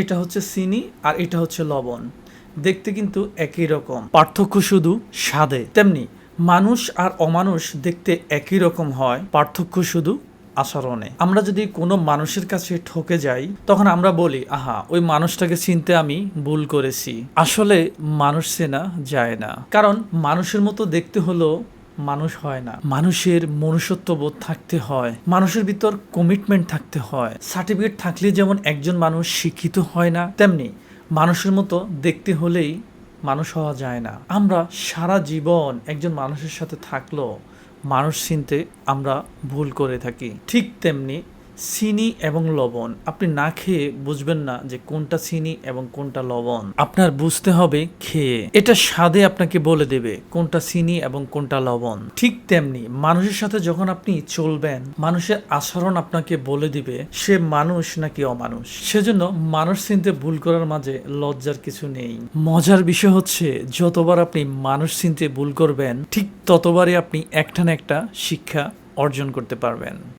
এটা হচ্ছে চিনি আর এটা হচ্ছে লবণ। দেখতে কিন্তু একই রকম, পার্থক্য শুধু স্বাদে। তেমনি মানুষ আর অমানুষ দেখতে একই রকম হয়, পার্থক্য শুধু আচরণে। আমরা যদি কোনো মানুষের কাছে ঠকে যাই, তখন আমরা বলি, আহা, ওই মানুষটাকে চিনতে আমি ভুল করেছি। আসলে মানুষ চেনা যায় না, কারণ মানুষের মতো দেখতে হলেও মানুষ হয় না। মানুষের মনুষ্যত্ববোধ থাকতে হয়, মানুষের ভিতর কমিটমেন্ট থাকতে হয়। সার্টিফিকেট থাকলে যেমন একজন মানুষ শিক্ষিত হয় না, তেমনি মানুষের মতো দেখতে হলেই মানুষ হওয়া যায় না। আমরা সারা জীবন একজন মানুষের সাথে থাকলেও মানুষ চিনতে আমরা ভুল করে থাকি। ঠিক তেমনি চিনি এবং লবণ, আপনি না খেয়ে বুঝবেন না যে কোনটা চিনি এবং কোনটা লবণ। আপনার বুঝতে হবে খেয়ে। এটা স্বাদে আপনাকে বলে দেবে কোনটা চিনি এবং কোনটা লবণ। ঠিক তেমনি মানুষের সাথে যখন আপনি চলবেন, মানুষের আচরণ আপনাকে বলে দিবে সে মানুষ নাকি অমানুষ। সেজন্য মানুষ চিনতে ভুল করার মাঝে লজ্জার কিছু নেই। মজার বিষয় হচ্ছে, যতবার আপনি মানুষ চিনতে ভুল করবেন, ঠিক ততবারই আপনি একটা না একটা শিক্ষা অর্জন করতে পারবেন।